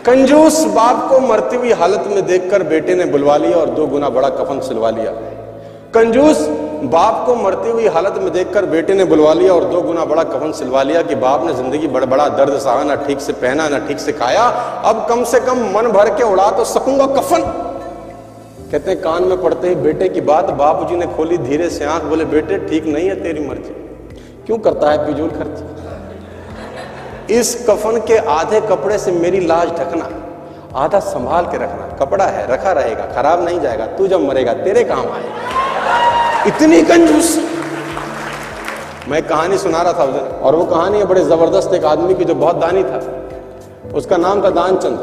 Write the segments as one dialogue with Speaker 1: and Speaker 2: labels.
Speaker 1: कंजूस बाप को मरती हुई हालत में देखकर बेटे ने बुलवा लिया और 2 गुना बड़ा कफन सिलवा लिया। कंजूस बाप को मरती हुई हालत में देखकर बेटे ने बुलवा लिया और 2 गुना बड़ा कफन सिलवा लिया कि बाप ने जिंदगी बड़ा दर्द सहा, ना ठीक से पहना ना ठीक से खाया, अब कम से कम मन भर के उड़ा तो सकूंगा कफन। कहते हैं कान में पड़ते ही बेटे की बात बापूजी ने खोली धीरे से आंख, बोले बेटे ठीक नहीं है तेरी मर्जी, क्यों करता है फिजूल खर्ची। इस कफन के आधे कपड़े से मेरी लाज ढकना, आधा संभाल के रखना, कपड़ा है रखा रहेगा, खराब नहीं जाएगा, तू जब मरेगा तेरे काम आएगा। इतनी कंजूस। मैं कहानी सुना रहा था उधर, और वो कहानी है बड़े जबरदस्त एक आदमी की जो बहुत दानी था। उसका नाम था दानचंद।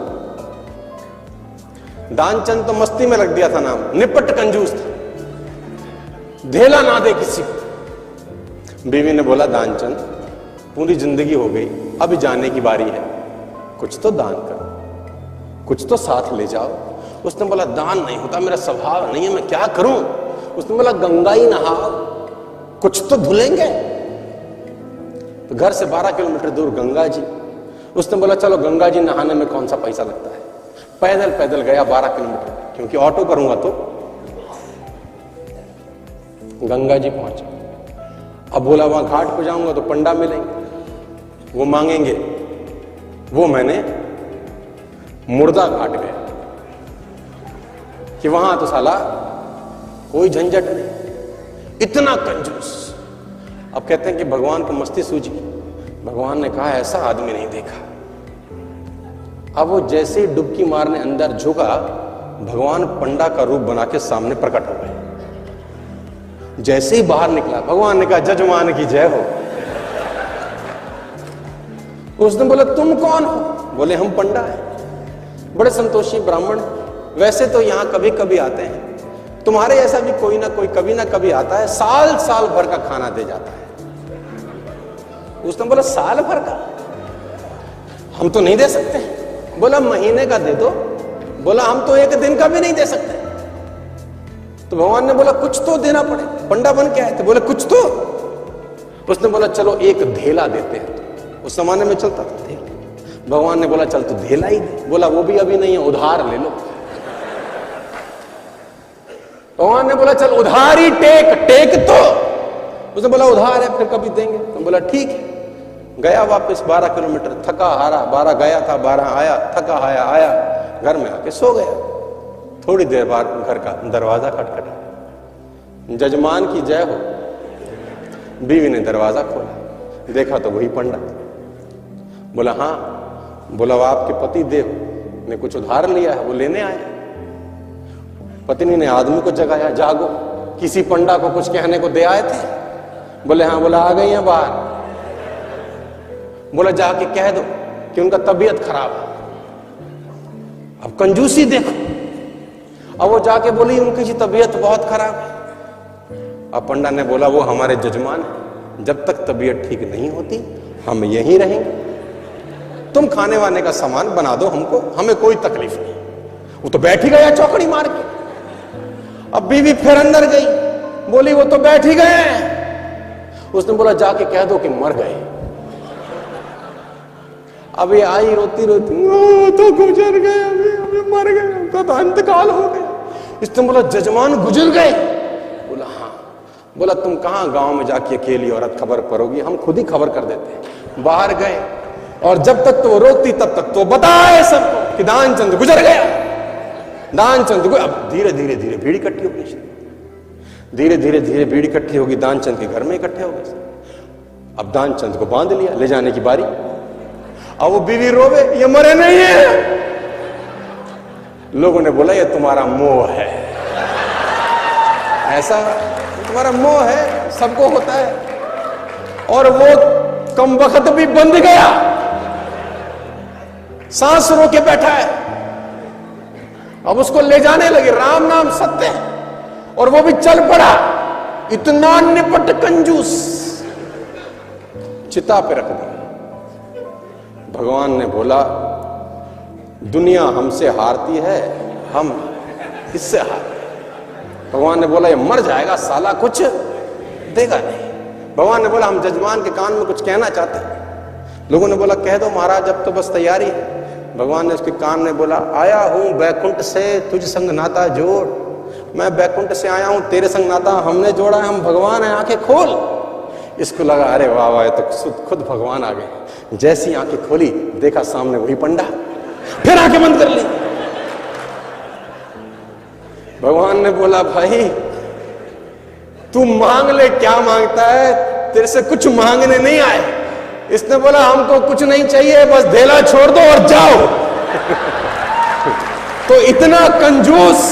Speaker 1: दानचंद तो मस्ती में रख दिया था नाम, निपट कंजूस था, धेला ना दे किसी को। बीवी ने बोला दानचंद पूरी जिंदगी हो गई, अब जाने की बारी है, कुछ तो दान करो, कुछ तो साथ ले जाओ। उसने बोला दान नहीं होता, मेरा स्वभाव नहीं है, मैं क्या करूं। उसने बोला गंगा ही नहाओ, कुछ तो धुलेंगे। तो घर से 12 किलोमीटर दूर गंगा जी। उसने बोला चलो गंगा जी नहाने में कौन सा पैसा लगता है। पैदल पैदल गया 12 किलोमीटर, क्योंकि ऑटो करूंगा तो। गंगा जी पहुंचा। अब बोला वहां घाट पे जाऊंगा तो पंडा मिलेंगे, वो मांगेंगे। वो मैंने मुर्दा घाट गया कि वहां तो साला कोई झंझट नहीं, इतना कंजूस। अब कहते हैं कि भगवान को मस्ती सूझी। भगवान ने कहा ऐसा आदमी नहीं देखा। अब वो जैसे ही डुबकी मारने अंदर झुका, भगवान पंडा का रूप बना के सामने प्रकट हो गए। जैसे ही बाहर निकला, भगवान ने कहा जजमान की जय हो। उसने बोला तुम कौन हो। बोले हम पंडा हैं, बड़े संतोषी ब्राह्मण, वैसे तो यहां कभी कभी आते हैं, तुम्हारे ऐसा भी कोई ना कोई कभी ना कभी आता है, साल साल भर का खाना दे जाता है। उसने बोला साल भर का हम तो नहीं दे सकते। बोला महीने का दे दो। बोला हम तो 1 दिन का भी नहीं दे सकते। तो भगवान ने बोला कुछ तो देना पड़े, पंडा बन के आए थे। बोले कुछ तो। उसने बोला चलो 1 धेला देते हैं। उस जमाने में चलता था धेला। भगवान ने बोला चल तू धेला ही दे। बोला वो भी अभी नहीं है, उधार ले लो। भगवान ने बोला चल उधार ही टेक तो। उसने बोला उधार है फिर कभी देंगे। तो बोला ठीक है। गया वापस 12 किलोमीटर, थका हारा, 12 गया था 12 आया, थका हाया आया, घर में आके सो गया। थोड़ी देर बाद घर का दरवाजा खटखटा, जजमान की जय हो। बीवी ने दरवाजा खोला, देखा तो वही पंडा। बोला हाँ। बोला वो आपके पति देव ने कुछ उधार लिया है, वो लेने आए। पत्नी ने आदमी को जगाया, जागो, किसी पंडा को कुछ कहने को दे आए थे। बोले हाँ। बोला आ गई हैं बाहर। बोला जाके कह दो कि उनका तबीयत खराब है। अब कंजूसी देखो। अब वो जाके बोली उनकी जी तबीयत बहुत खराब है। अब पंडा ने बोला वो हमारे जजमान है, जब तक तबीयत ठीक नहीं होती हम यहीं रहेंगे, तुम खाने वाने का सामान बना दो हमको, हमें कोई तकलीफ नहीं। वो तो बैठ ही गया चौकड़ी मार के। अब बीवी फिर अंदर गई, बोली वो तो बैठ ही गए। उसने बोला जाके कह दो कि मर गए। अब ये आई रोती रोती, तो गुजर गए, अभी मर गए, उनका तो इंतकाल हो गया। इसने बोला जजमान गुजर गए। बोला हाँ। बोला तुम कहां गांव में जाके अकेली औरत खबर करोगी, हम खुद ही खबर कर देते हैं। बाहर गए और जब तक तो वो रोकती तब तक तो बताए सबको कि दानचंद गुजर गया, दानचंद। अब धीरे धीरे धीरे भीड़ इकट्ठी हो गई, धीरे धीरे धीरे भीड़ इकट्ठी होगी, दानचंद के घर में इकट्ठे हो गए। अब दानचंद को बांध लिया, ले जाने की बारी। अब वो बीवी रोवे, ये मरे नहीं है। लोगों ने बोला ये तुम्हारा मोह है, ऐसा तुम्हारा मोह है, सबको होता है। और वो कम वक्त भी बंध गया, सांस रोके के बैठा है। अब उसको ले जाने लगे, राम नाम सत्य है, और वो भी चल पड़ा। इतना निपट कंजूस, चिता पे रख दिया। भगवान ने बोला दुनिया हमसे हारती है, हम इससे हार। भगवान ने बोला ये मर जाएगा साला, कुछ देगा नहीं। भगवान ने बोला हम जजमान के कान में कुछ कहना चाहते हैं। लोगों ने बोला कह दो महाराज, अब तो बस तैयारी है। भगवान ने उसके कान में बोला, आया हूं बैकुंठ से तुझ संग नाता जोड़। मैं बैकुंठ से आया हूं, तेरे संग नाता हमने जोड़ा है, हम भगवान है, आंखें खोल। इसको लगा अरे वाह वाह, तो खुद भगवान आ गए। जैसी आंखें खोली देखा सामने वही पंडा, फिर आंखें बंद कर ली। भगवान ने बोला, भाई तू मांग ले, क्या मांगता है, तेरे से कुछ मांगने नहीं आए। इसने बोला, हमको कुछ नहीं चाहिए, बस धेला छोड़ दो और जाओ। तो इतना कंजूस